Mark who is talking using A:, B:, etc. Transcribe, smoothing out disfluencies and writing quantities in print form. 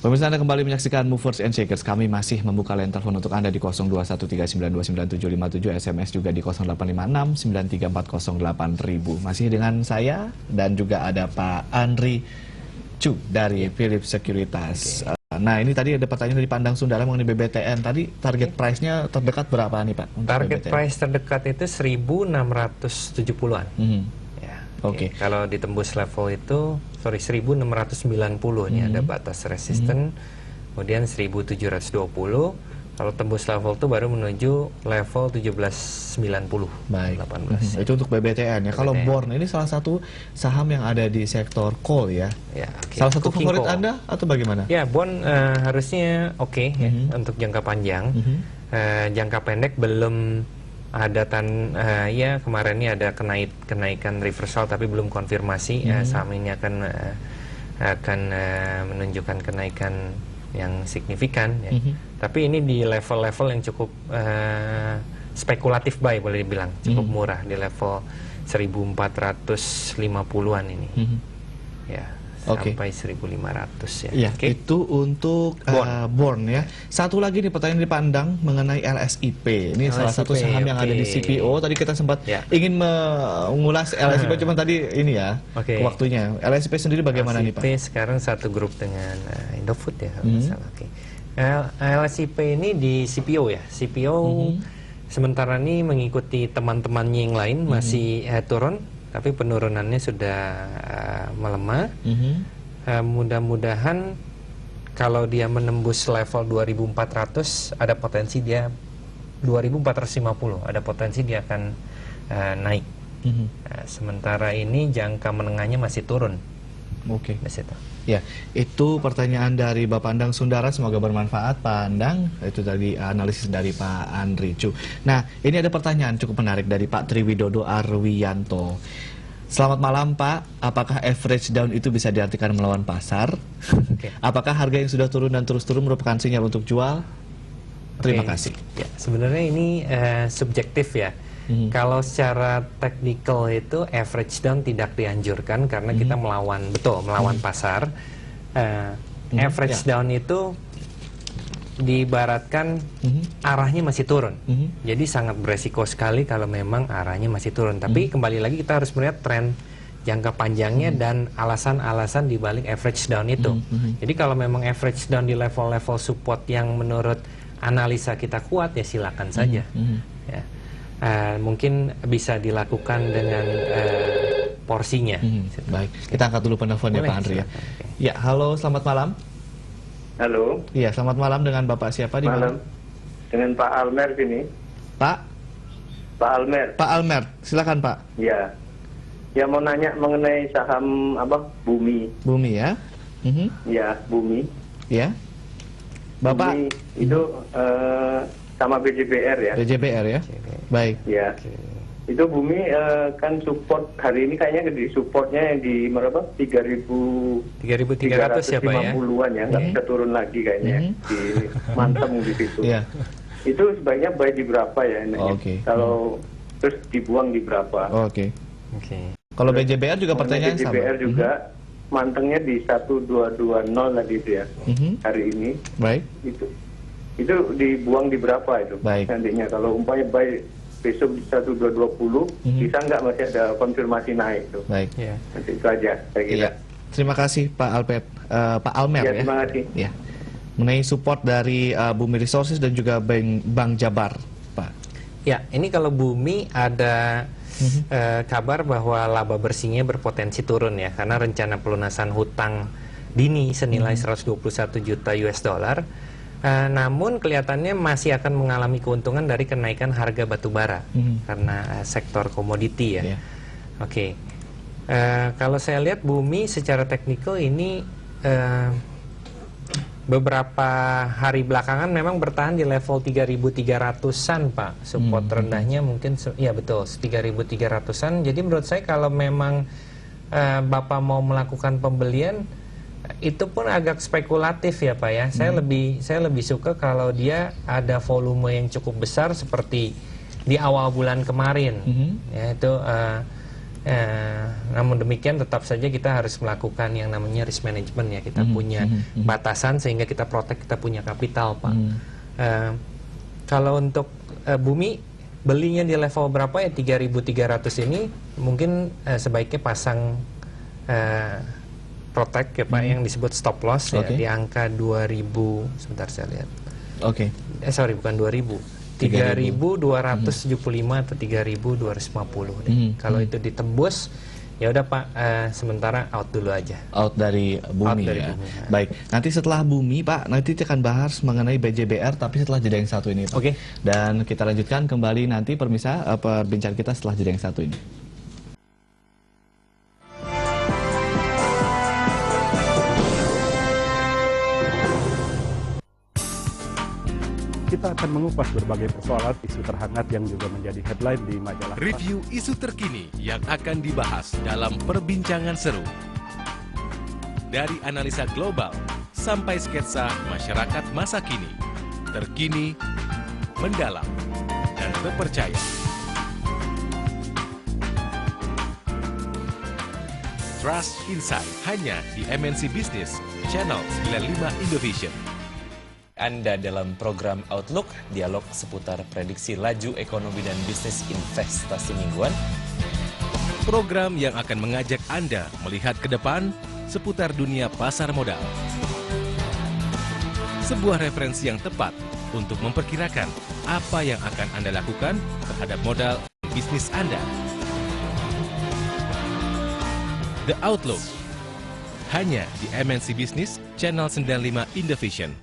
A: Pemirsa, Anda kembali menyaksikan Movers and Shakers. Kami masih membuka line telepon untuk Anda di 0213929757, SMS juga di 085693408000. Masih dengan saya dan juga ada Pak Andri Chu dari Philips Sekuritas. Nah, ini tadi ada pertanyaan dari Pandang Sundara mengenai BBTN. Tadi target price-nya terdekat berapa nih, Pak?
B: Target price terdekat itu 1.670-an. Oke. Kalau ditembus level itu, 1.690 ini ada batas resisten, kemudian 1.720. Kalau tembus level itu baru menuju level 1790.
A: Baik.
B: 18.
A: Itu untuk BBTN ya. Kalau Born ini salah satu saham yang ada di sektor coal ya. Salah satu favorit Anda atau bagaimana?
B: Ya, Born harusnya ya, untuk jangka panjang. Jangka pendek belum ada ya kemarin ini ada kenaikan reversal tapi belum konfirmasi. Saham ini akan menunjukkan kenaikan yang signifikan ya. Tapi ini di level-level yang cukup spekulatif buy, boleh dibilang cukup murah di level 1450-an ini. Ya, sampai 1500 ya.
A: Itu untuk Born ya. Satu lagi nih pertanyaan dipandang mengenai LSIP. Ini salah satu saham yang ada di CPO. Tadi kita sempat ingin mengulas LSIP, cuman tadi ini ya waktunya. LSIP sendiri bagaimana nih Pak?
B: LSIP sekarang satu grup dengan Indofood ya kalau nggak salah. LSIP ini di CPO ya. CPO sementara ini mengikuti teman-temannya yang lain masih turun. Tapi penurunannya sudah melemah. Mudah-mudahan kalau dia menembus level 2400 ada potensi dia 2450, ada potensi dia akan naik. Sementara ini jangka menengahnya masih turun. Ya, itu pertanyaan dari Bapak Andang Sundara, semoga bermanfaat Pak Andang. Itu tadi analisis dari Pak Andri Chu. Nah, ini ada pertanyaan cukup menarik dari Pak Triwidodo Arwianto. Selamat malam Pak, apakah average down itu bisa diartikan melawan pasar? Apakah harga yang sudah turun dan terus turun merupakan sinyal untuk jual? Terima kasih. Ya, sebenarnya ini subjektif ya. Kalau secara teknikal itu average down tidak dianjurkan karena kita melawan pasar. Average down itu diibaratkan arahnya masih turun. Jadi sangat beresiko sekali kalau memang arahnya masih turun. Tapi kembali lagi kita harus melihat tren jangka panjangnya dan alasan-alasan di balik average down itu. Jadi kalau memang average down di level-level support yang menurut analisa kita kuat ya silakan saja. Ya. Mungkin bisa dilakukan dengan porsinya.
A: Baik, kita angkat dulu penelponnya Pak Andri ya. Ya, halo, selamat malam.
C: Halo.
A: Iya, selamat malam, dengan Bapak siapa di mana?
C: Dengan Pak Almer sini.
A: Pak
C: Almer.
A: Pak Almer, silakan Pak.
C: Ya. Ya mau nanya mengenai saham Bumi.
A: Bumi ya?
C: Ya, Bumi.
A: Ya. Bapak
C: Bumi itu sama BJBR ya.
A: BJBR ya. Baik.
C: Ya. Itu Bumi kan support hari ini kayaknya di supportnya yang di berapa?
B: 3.300 ya Pak ya.
C: 50-an ya, nggak bisa turun lagi kayaknya. Di mantem di situ. Itu sebaiknya buy di berapa ya enaknya? Kalau terus dibuang di berapa?
A: Kalau BJBR juga pertanyaan sama.
C: BJBR juga mantengnya di 1220 tadi itu ya. Hari ini.
A: Baik.
C: Itu dibuang di berapa itu?
A: Baik.
C: Nantinya kalau umpamanya buy besok di 1220 bisa nggak masih ada konfirmasi naik tuh?
A: Baik.
C: Nanti itu aja saya kira.
A: Terima kasih Pak Almer ya.
C: Terima kasih.
A: Ya. Mengenai support dari Bumi Resources dan juga Bank Jabar, Pak.
B: Ya, ini kalau Bumi ada kabar bahwa laba bersihnya berpotensi turun ya karena rencana pelunasan hutang dini senilai 121 juta US dollar. Namun kelihatannya masih akan mengalami keuntungan dari kenaikan harga batu bara karena sektor komoditi ya. Kalau saya lihat Bumi secara teknikal ini beberapa hari belakangan memang bertahan di level 3.300-an Pak. Support rendahnya mungkin ya betul 3.300-an. Jadi menurut saya kalau memang Bapak mau melakukan pembelian itu pun agak spekulatif ya Pak ya. Saya lebih suka kalau dia ada volume yang cukup besar seperti di awal bulan kemarin. Ya itu Namun demikian tetap saja kita harus melakukan yang namanya risk management ya. Kita punya batasan sehingga kita protect, kita punya kapital, Pak. Kalau untuk Bumi belinya di level berapa ya, 3.300 ini mungkin sebaiknya pasang protect ya Pak, yang disebut stop loss ya, di angka 2.000, sebentar saya lihat. Sorry, bukan 2.000. 3.275 atau 3.250 deh. Kalau itu ditembus, ya udah Pak, sementara out dulu aja.
A: Out dari Bumi ya. Baik, nanti setelah Bumi Pak, nanti kita akan bahas mengenai BJBR, tapi setelah jeda yang satu ini Pak. Dan kita lanjutkan kembali nanti pemirsa perbincangan kita setelah jeda yang satu ini.
D: Kita akan mengupas berbagai persoalan isu terhangat yang juga menjadi headline di majalah.
E: Review isu terkini yang akan dibahas dalam perbincangan seru. Dari analisa global sampai sketsa masyarakat masa kini. Terkini, mendalam, dan terpercaya. Trust Insight hanya di MNC Business, Channel 95 Indovision.
F: Anda dalam program Outlook, dialog seputar prediksi laju ekonomi dan bisnis investasi mingguan.
E: Program yang akan mengajak Anda melihat ke depan seputar dunia pasar modal. Sebuah referensi yang tepat untuk memperkirakan apa yang akan Anda lakukan terhadap modal bisnis Anda. The Outlook, hanya di MNC Business, Channel 95 Indovision.